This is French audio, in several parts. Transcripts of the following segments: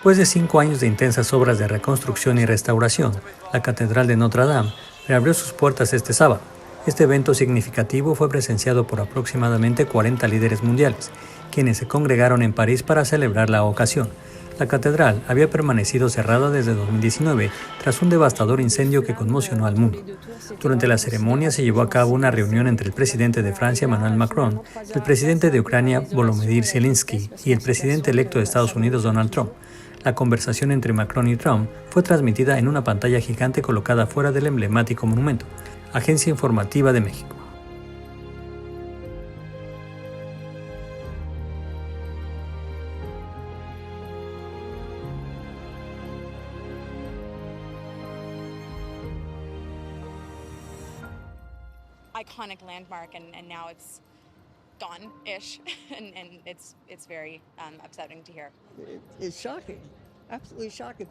Después de 5 años de intensas obras de reconstrucción y restauración, la Catedral de Notre Dame reabrió sus puertas este sábado. Este evento significativo fue presenciado por aproximadamente 40 líderes mundiales, quienes se congregaron en París para celebrar la ocasión. La catedral había permanecido cerrada desde 2019 tras un devastador incendio que conmocionó al mundo. Durante la ceremonia se llevó a cabo una reunión entre el presidente de Francia, Emmanuel Macron, el presidente de Ucrania, Volodymyr Zelensky, y el presidente electo de Estados Unidos, Donald Trump. La conversación entre Macron y Trump fue transmitida en una pantalla gigante colocada fuera del emblemático monumento. Agencia Informativa de México. Iconic landmark, and now it's gone-ish, and it's very upsetting to hear. It's shocking, absolutely shocking.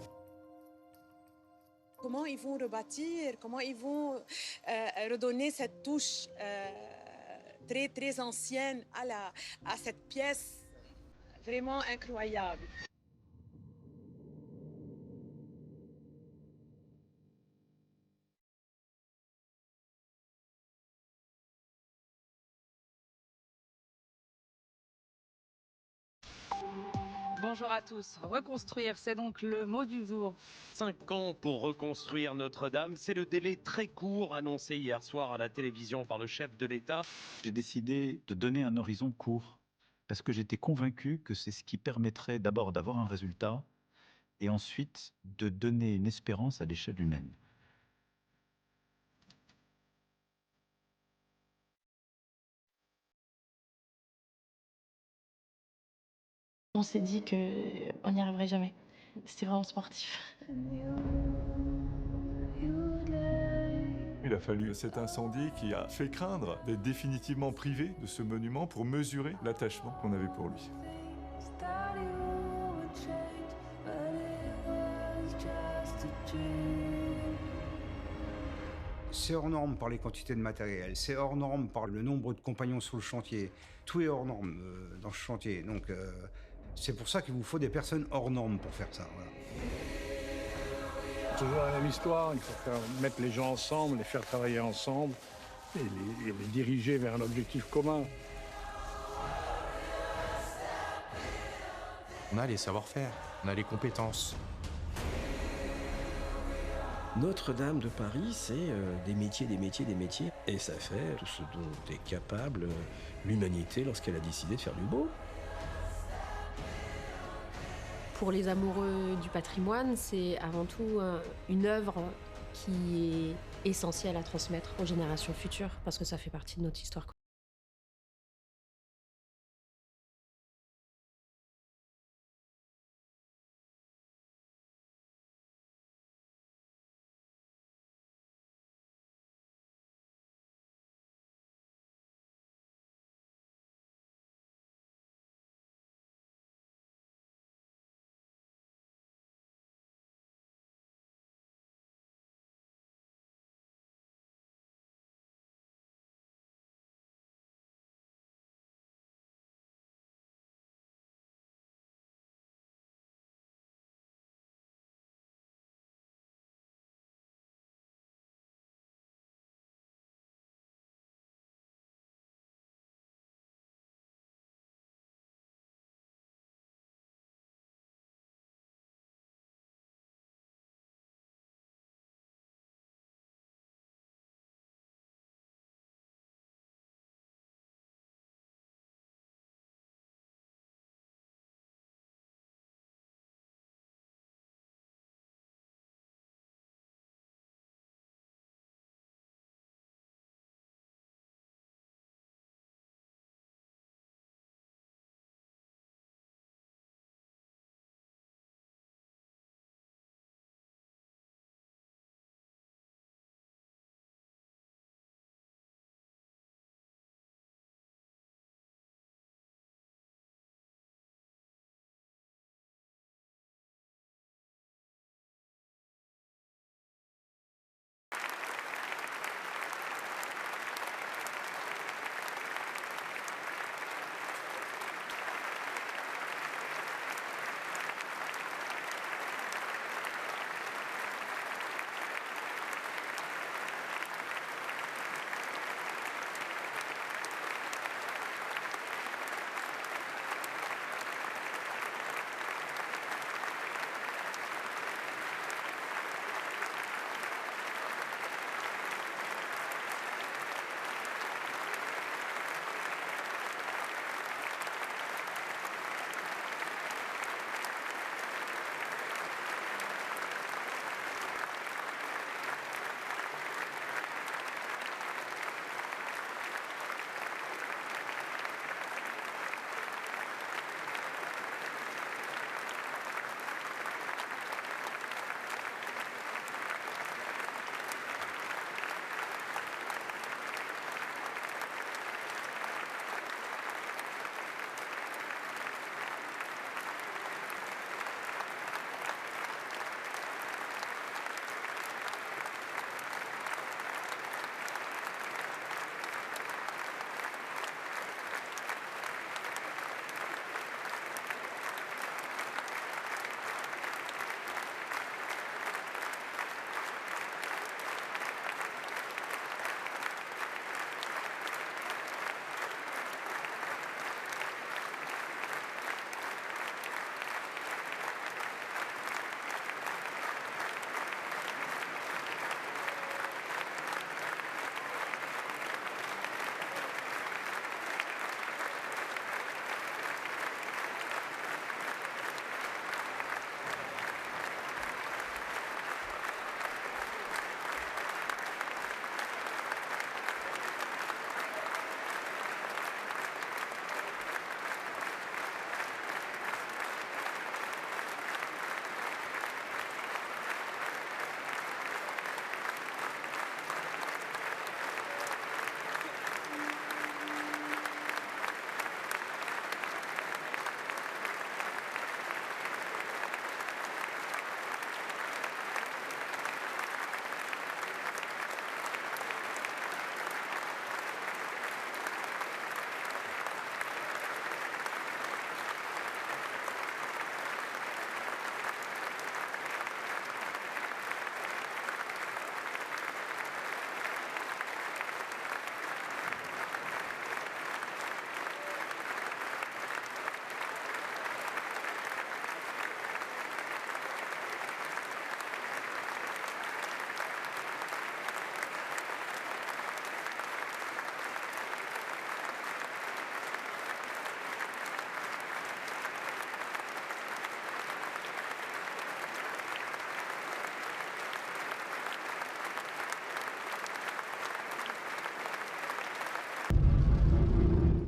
Comment ils vont rebâtir, comment ils vont redonner cette touche très très ancienne à cette pièce vraiment incroyable. Bonjour à tous. Reconstruire, c'est donc le mot du jour. 5 ans pour reconstruire Notre-Dame, c'est le délai très court annoncé hier soir à la télévision par le chef de l'État. J'ai décidé de donner un horizon court parce que j'étais convaincu que c'est ce qui permettrait d'abord d'avoir un résultat et ensuite de donner une espérance à l'échelle humaine. On s'est dit qu'on n'y arriverait jamais. C'était vraiment sportif. Il a fallu cet incendie qui a fait craindre d'être définitivement privé de ce monument pour mesurer l'attachement qu'on avait pour lui. C'est hors norme par les quantités de matériel, c'est hors norme par le nombre de compagnons sur le chantier. Tout est hors norme dans ce chantier, donc c'est pour ça qu'il vous faut des personnes hors normes pour faire ça. Voilà. Toujours la même histoire, il faut mettre les gens ensemble, les faire travailler ensemble et les diriger vers un objectif commun. On a les savoir-faire, on a les compétences. Notre-Dame de Paris, c'est des métiers, des métiers, des métiers. Et ça fait tout ce dont est capable l'humanité lorsqu'elle a décidé de faire du beau. Pour les amoureux du patrimoine, c'est avant tout une œuvre qui est essentielle à transmettre aux générations futures, parce que ça fait partie de notre histoire.